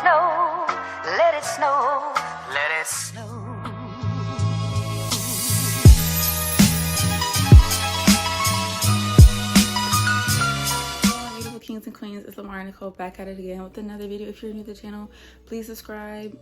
snow, let it snow, let it snow. Hello, beautiful kings and queens. It's Lamar Nicole back at it again with another video. If you're new to the channel, please subscribe,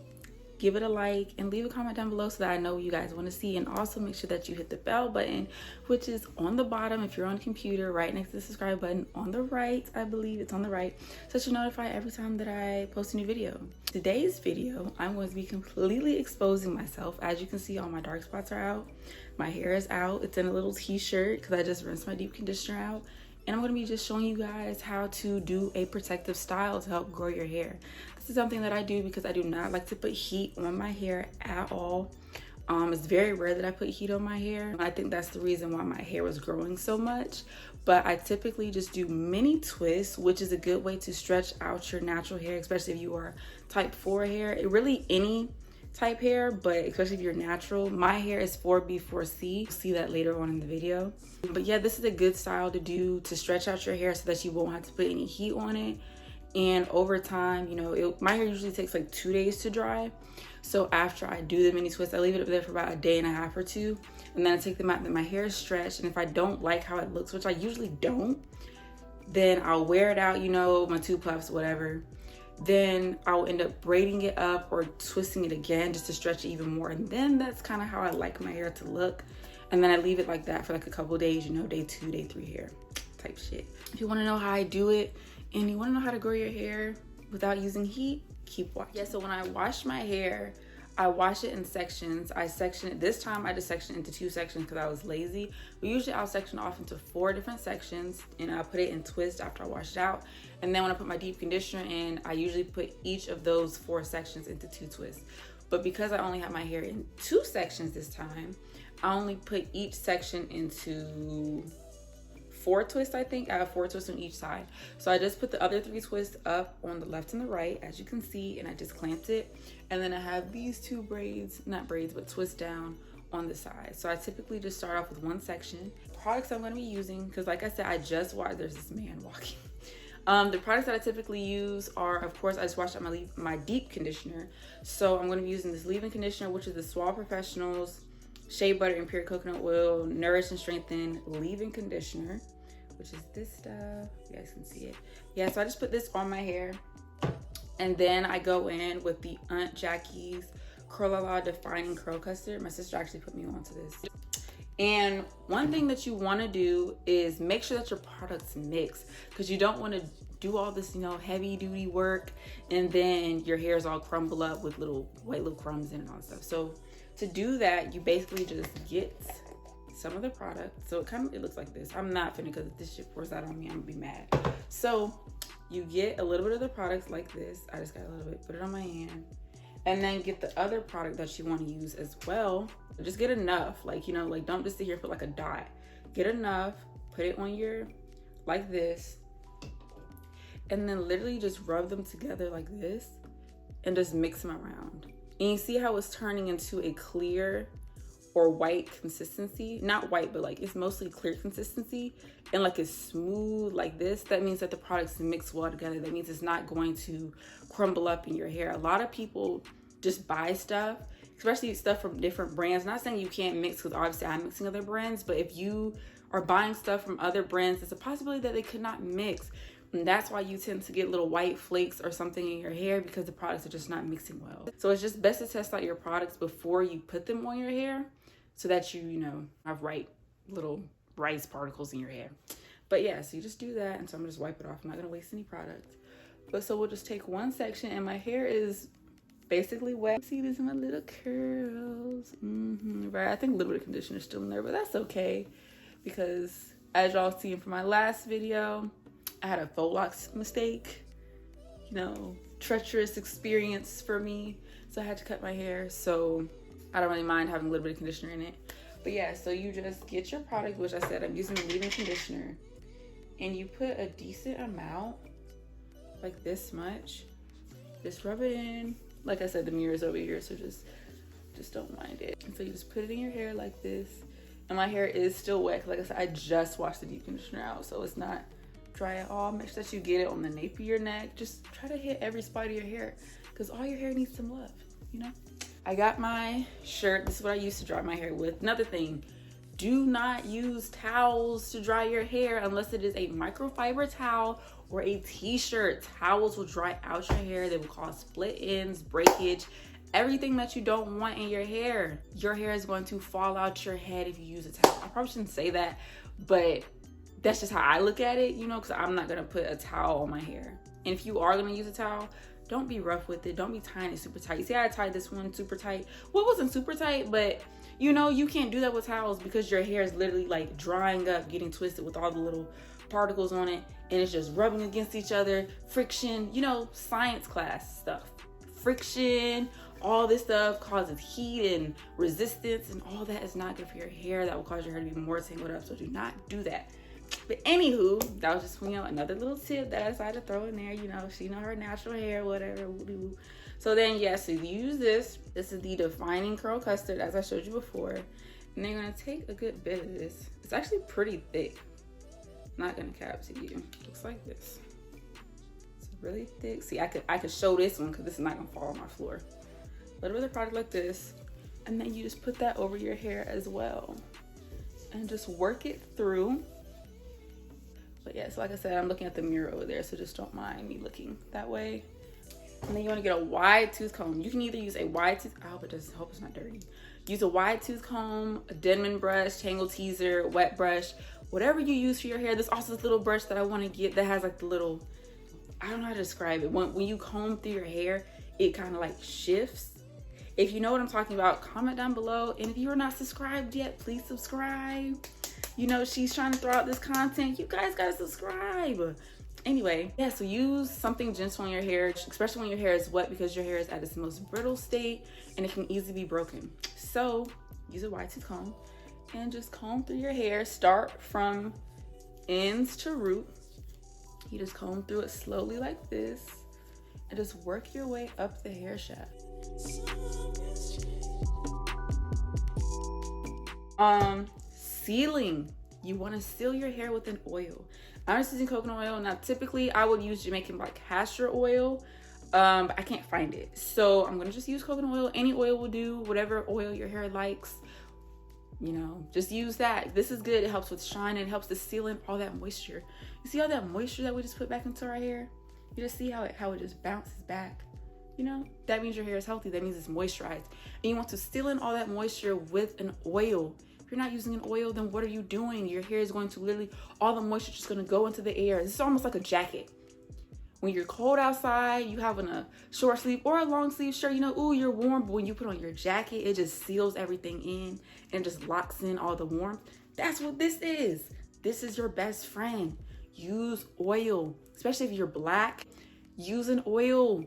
give it a like, and leave a comment down below so that I know what you guys want to see. And also make sure that you hit the bell button, which is on the bottom if you're on a computer, right next to the subscribe button on the right. I believe it's on the right, so that you're notified every time that I post a new video. Today's video, I'm going to be completely exposing myself. As you can see, all my dark spots are out. My hair is out. It's in a little t-shirt because I just rinsed my deep conditioner out. And I'm going to be just showing you guys how to do a protective style to help grow your hair. This is something that I do because I do not like to put heat on my hair at all. It's very rare that I put heat on my hair. I think that's the reason why my hair was growing so much. But I typically just do mini twists, which is a good way to stretch out your natural hair, especially if you are type 4 hair. It really any type hair, but especially if you're natural. My hair is 4B, 4C. You'll see that later on in the video. But yeah, this is a good style to do to stretch out your hair so that you won't have to put any heat on it. And over time, you know, my hair usually takes like 2 days to dry. So after I do the mini twist, I leave it up there for about a day and a half or two. And then I take them out and my hair is stretched. And if I don't like how it looks, which I usually don't, then I'll wear it out, you know, my 2 puffs, whatever. Then I'll end up braiding it up or twisting it again just to stretch it even more. And then that's kind of how I like my hair to look. And then I leave it like that for like a couple of days, you know, day 2, day 3 hair type shit. If you want to know how I do it and you want to know how to grow your hair without using heat, keep watching. Yeah, so when I wash my hair, I wash it in sections. I section it. This time I just sectioned it into 2 sections because I was lazy. But usually I'll section off into 4 different sections and I'll put it in twist after I wash it out. And then when I put my deep conditioner in, I usually put each of those 4 sections into 2 twists. But because I only have my hair in 2 sections this time, I only put each section into 4 twists, I think. I have 4 twists on each side. So I just put the other 3 twists up on the left and the right, as you can see, and I just clamped it. And then I have these 2 braids, not braids, but twist down on the side. So I typically just start off with 1 section. Products I'm going to be using, because like I said, I just watched, there's this man walking. The products that I typically use are, of course, I just washed out my deep conditioner. So I'm going to be using this leave-in conditioner, which is the Suave Professionals Shea Butter and Pure Coconut Oil Nourish and Strengthen Leave-In Conditioner, which is this stuff. You guys can see it. Yeah, so I just put this on my hair. And then I go in with the Aunt Jackie's Curl La La Defining Curl Custard. My sister actually put me onto this. And one thing that you want to do is make sure that your products mix, because you don't want to do all this, you know, heavy duty work and then your hair's all crumble up with little white little crumbs in it and all that stuff. So to do that, you basically just get some of the product. So it looks like this. I'm not finna, because if this shit pours out on me, I'm gonna be mad. So you get a little bit of the products like this. I just got a little bit, put it on my hand. And then get the other product that you want to use as well. Just get enough, like, you know, like don't just sit here and put like a dot. Get enough, put it on your, like this. And then literally just rub them together like this and just mix them around. And you see how it's turning into a clear or white consistency. Not white, but like it's mostly clear consistency. And like it's smooth like this. That means that the products mix well together. That means it's not going to crumble up in your hair. A lot of people just buy stuff, especially stuff from different brands. Not saying you can't mix, because obviously I'm mixing other brands, but if you are buying stuff from other brands, there's a possibility that they could not mix. And that's why you tend to get little white flakes or something in your hair, because the products are just not mixing well. So it's just best to test out your products before you put them on your hair, so that you know, have right little rice particles in your hair. But yeah, so you just do that. And so I'm gonna just wipe it off. I'm not gonna waste any product. But so we'll just take 1 section, and my hair is basically wet. See, these are my little curls. Right, I think a little bit of conditioner is still in there, but that's okay, because as y'all seen from my last video, I had a faux locks mistake. You know, treacherous experience for me. So I had to cut my hair. So I don't really mind having a little bit of conditioner in it. But yeah, so you just get your product, which I said I'm using the leave-in conditioner, and you put a decent amount, like this much. Just rub it in. Like I said, the mirror's over here, so just don't mind it. And so you just put it in your hair like this. And my hair is still wet. Like I said, I just washed the deep conditioner out, so it's not dry it all. Make sure that you get it on the nape of your neck. Just try to hit every spot of your hair because all your hair needs some love, you know? I got my shirt. This is what I used to dry my hair with. Another thing, do not use towels to dry your hair unless it is a microfiber towel or a t-shirt. Towels will dry out your hair. They will cause split ends, breakage, everything that you don't want in your hair. Your hair is going to fall out your head if you use a towel. I probably shouldn't say that, but that's just how I look at it, you know, because I'm not gonna put a towel on my hair. And if you are gonna use a towel, don't be rough with it. Don't be tying it super tight. See, I tied this one super tight. Well, it wasn't super tight, but you know, you can't do that with towels because your hair is literally like drying up, getting twisted with all the little particles on it, and it's just rubbing against each other. Friction, you know, science class stuff. Friction, all this stuff causes heat and resistance, and all that is not good for your hair. That will cause your hair to be more tangled up, so do not do that. But anywho, that was just, you know, another little tip that I decided to throw in there. You know, she know her natural hair, whatever. So then, yeah, so you use this. This is the Defining Curl Custard, as I showed you before. And then you're gonna take a good bit of this. It's actually pretty thick. Not gonna cap to you. Looks like this. It's really thick. See, I could show this one because this is not gonna fall on my floor. A little bit of product like this, and then you just put that over your hair as well, and just work it through. But yeah, so like I said, I'm looking at the mirror over there, so just don't mind me looking that way. And then you want to get a wide tooth comb. You can either use a wide tooth, I hope it's not dirty. Use a wide tooth comb, a Denman brush, Tangle Teezer, wet brush, whatever you use for your hair. There's also this little brush that I want to get that has like the little, I don't know how to describe it. When you comb through your hair, it kind of like shifts. If you know what I'm talking about, comment down below. And if you are not subscribed yet, please subscribe. You know, she's trying to throw out this content. You guys gotta subscribe. Anyway, yeah, so use something gentle on your hair, especially when your hair is wet because your hair is at its most brittle state and it can easily be broken. So use a wide tooth comb and just comb through your hair. Start from ends to root. You just comb through it slowly like this and just work your way up the hair shaft. Sealing. You want to seal your hair with an oil. I'm just using coconut oil. Now, typically I would use Jamaican black castor oil, but I can't find it. So I'm gonna just use coconut oil. Any oil will do, whatever oil your hair likes. You know, just use that. This is good. It helps with shine. It helps to seal in all that moisture. You see all that moisture that we just put back into our hair? You just see how it just bounces back. You know, that means your hair is healthy. That means it's moisturized. And you want to seal in all that moisture with an oil. If you're not using an oil, then what are you doing? Your hair is going to literally, all the moisture is just going to go into the air. This is almost like a jacket. When you're cold outside, you have on a short sleeve or a long sleeve shirt, you know, ooh, you're warm. But when you put on your jacket, it just seals everything in and just locks in all the warmth. That's what this is. This is your best friend. Use oil, especially if you're black. Use an oil.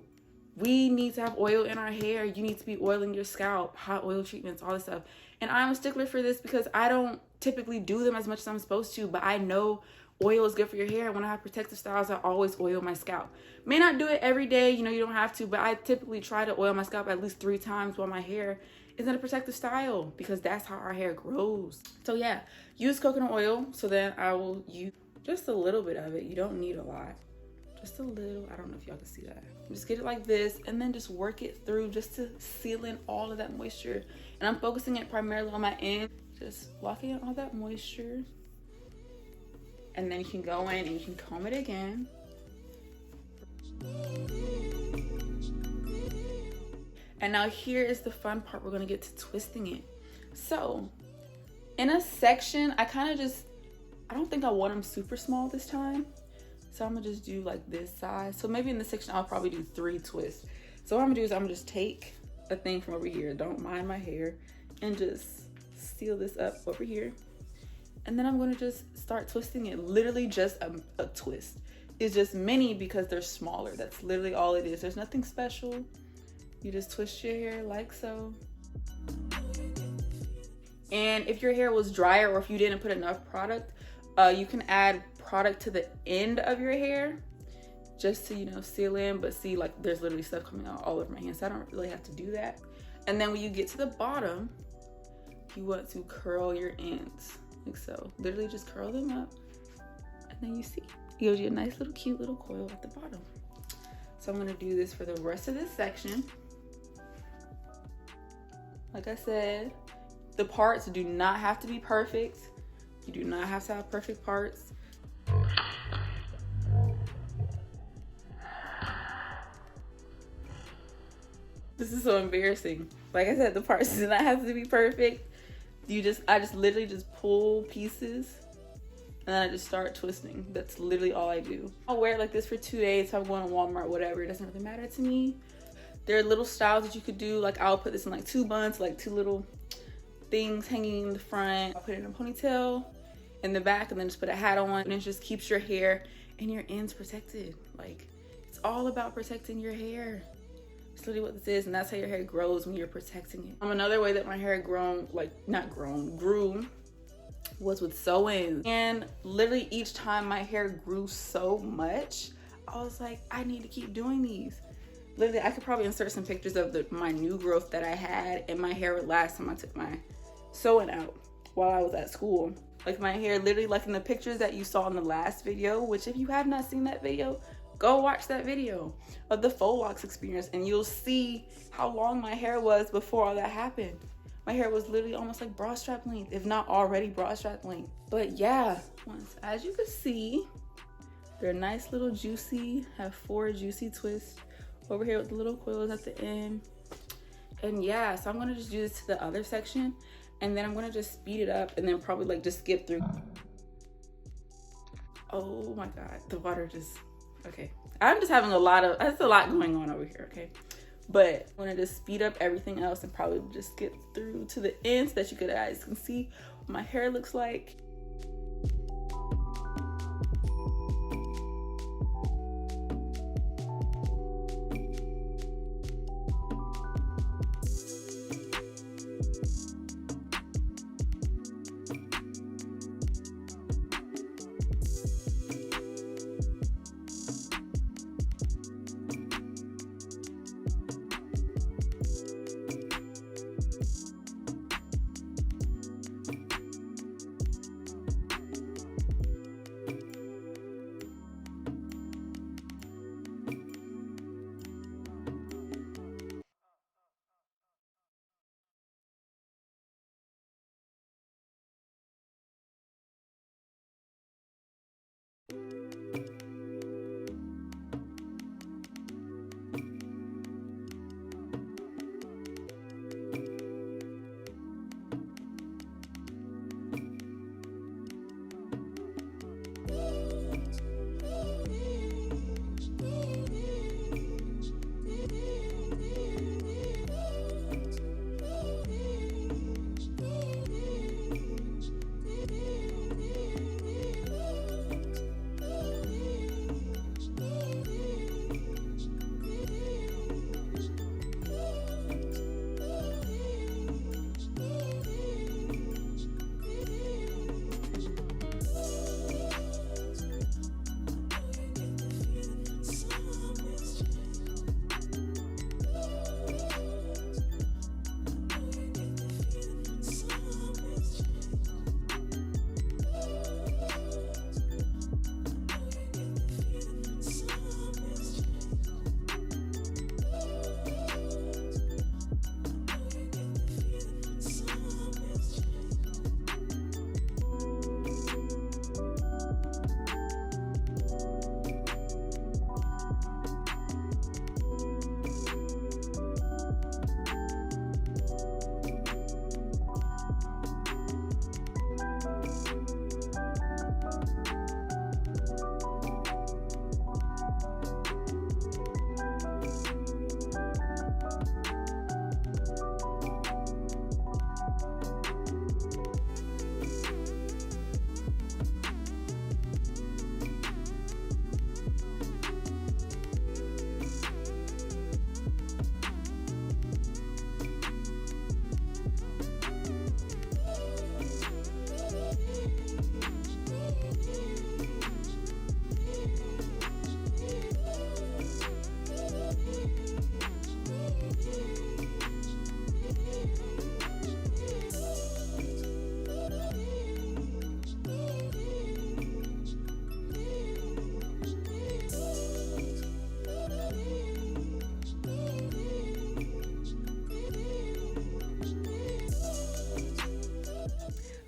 We need to have oil in our hair. You need to be oiling your scalp, hot oil treatments, all this stuff. And I'm a stickler for this because I don't typically do them as much as I'm supposed to, but I know oil is good for your hair. When I have protective styles, I always oil my scalp. May not do it every day, you know, you don't have to, but I typically try to oil my scalp at least 3 times while my hair is in a protective style because that's how our hair grows. So yeah, use coconut oil. So then I will use just a little bit of it. You don't need a lot. Just a little. I don't know if y'all can see that. Just get it like this and then just work it through just to seal in all of that moisture. And I'm focusing it primarily on my end, just locking in all that moisture. And then you can go in and you can comb it again. And now here is the fun part. We're gonna get to twisting it. So in a section, I don't think I want them super small this time. So I'm gonna just do like this size. So maybe in this section, I'll probably do 3 twists. So what I'm gonna do is I'm gonna just take a thing from over here, don't mind my hair, and just seal this up over here. And then I'm gonna just start twisting it. Literally just a twist. It's just mini because they're smaller. That's literally all it is. There's nothing special. You just twist your hair like so. And if your hair was drier or if you didn't put enough product, you can add product to the end of your hair just to, you know, seal in. But see, like there's literally stuff coming out all over my hands, so I don't really have to do that. And then when you get to the bottom, you want to curl your ends like so. Literally just curl them up, and then you see gives you a nice little cute little coil at the bottom. So I'm gonna do this for the rest of this section. Like I said, the parts do not have to be perfect. You do not have to have perfect parts. This is so embarrassing. Like I said, the parts do not have to be perfect. I just literally just pull pieces and then I just start twisting. That's literally all I do. I'll wear it like this for 2 days. If I'm going to Walmart, whatever, it doesn't really matter to me. There are little styles that you could do. Like I'll put this in like 2 buns, like 2 little things hanging in the front. I'll put it in a ponytail in the back and then just put a hat on, and it just keeps your hair and your ends protected. Like, it's all about protecting your hair. It's literally what this is, and that's how your hair grows, when you're protecting it. Another way that my hair grew was with Sewins. And literally each time my hair grew so much, I was like, I need to keep doing these. Literally, I could probably insert some pictures of my new growth that I had in my hair last time I took my sewing out while I was at school. Like my hair, literally like in the pictures that you saw in the last video, which if you have not seen that video, go watch that video of the faux locks experience and you'll see how long my hair was before all that happened. My hair was literally almost like bra strap length, if not already bra strap length. But yeah, as you can see, they're nice little juicy, have 4 juicy twists over here with the little coils at the end. And yeah, so I'm gonna just do this to the other section, and then I'm gonna just speed it up and then probably like just skip through. Oh my God, the water just, okay. I'm just having there's a lot going on over here, okay? But I'm gonna just speed up everything else and probably just skip through to the end so that you guys can see what my hair looks like.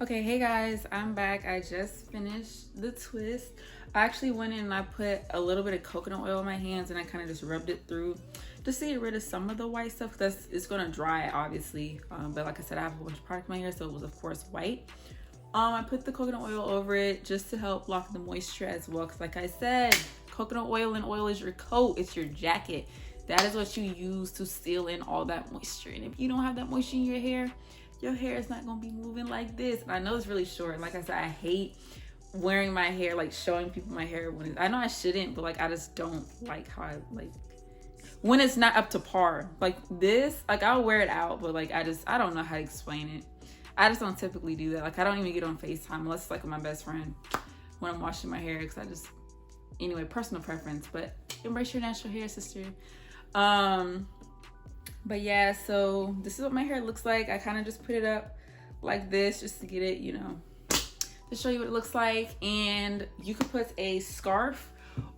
Okay, hey guys, I'm back. I just finished the twist. I actually went in and I put a little bit of coconut oil in my hands and I kind of just rubbed it through just to get rid of some of the white stuff, because it's going to dry obviously, but like I said, I have a bunch of product in my hair, so it was of course white. I put the coconut oil over it just to help block the moisture as well, because like I said, coconut oil and oil is your coat, it's your jacket. That is what you use to seal in all that moisture, and if you don't have that moisture in your hair is not going to be moving like this. And I know it's really short. Like I said, I hate wearing my hair, like showing people my hair when I know I shouldn't, but like I just don't like how I like when it's not up to par. Like this, like I'll wear it out, but like I don't know how to explain it. I just don't typically do that. Like I don't even get on FaceTime unless it's like with my best friend when I'm washing my hair, because anyway, personal preference, but embrace your natural hair, sister. But yeah, so this is what my hair looks like. I kind of just put it up like this just to get it, you know, to show you what it looks like. And you could put a scarf,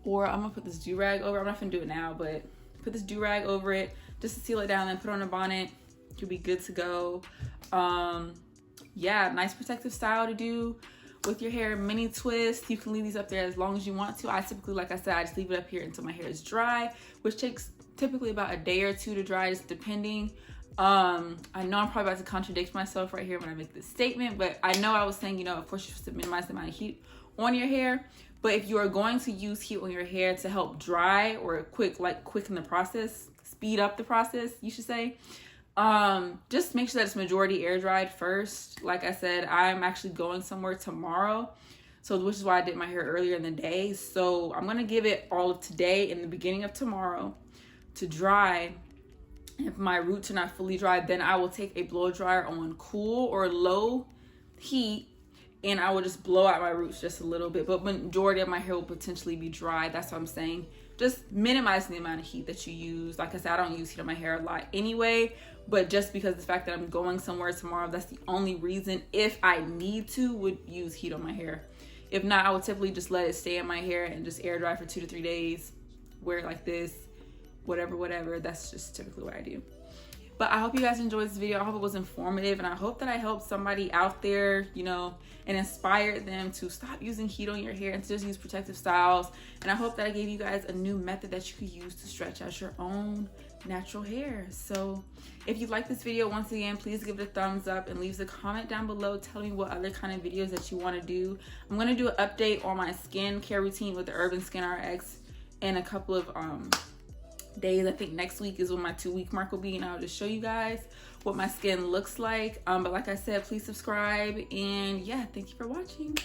or I'm gonna put this do-rag over. I'm not gonna do it now, but put this do-rag over it just to seal it down, and put on a bonnet. You'll be good to go. Yeah, nice protective style to do with your hair. Mini twist. You can leave these up there as long as you want to. I typically, like I said, I just leave it up here until my hair is dry, which takes typically about a day or two to dry, just depending. I know I'm probably about to contradict myself right here when I make this statement, but I know I was saying, you know, of course you're supposed to minimize the amount of heat on your hair, but if you are going to use heat on your hair to help dry or quicken the process, speed up the process, you should say, just make sure that it's majority air dried first. Like I said, I'm actually going somewhere tomorrow, so which is why I did my hair earlier in the day. So I'm gonna give it all of today and the beginning of tomorrow to dry. If my roots are not fully dry, then I will take a blow dryer on cool or low heat, and I will just blow out my roots just a little bit, but majority of my hair will potentially be dry. That's what I'm saying. Just minimizing the amount of heat that you use. Like I said, I don't use heat on my hair a lot anyway, but just because of the fact that I'm going somewhere tomorrow, that's the only reason, if I need to, would use heat on my hair. If not, I would typically just let it stay in my hair and just air dry for 2 to 3 days, wear it like this, whatever. That's just typically what I do. But I hope you guys enjoyed this video. I hope it was informative, and I hope that I helped somebody out there, you know, and inspired them to stop using heat on your hair and to just use protective styles. And I hope that I gave you guys a new method that you could use to stretch out your own natural hair. So if you like this video, once again, please give it a thumbs up and leave a comment down below telling me what other kind of videos that you want to do. I'm going to do an update on my skincare routine with the Urban Skin RX in a couple of days. I think next week is when my 2-week mark will be, and I'll just show you guys what my skin looks like. But like I said, please subscribe, and yeah, thank you for watching.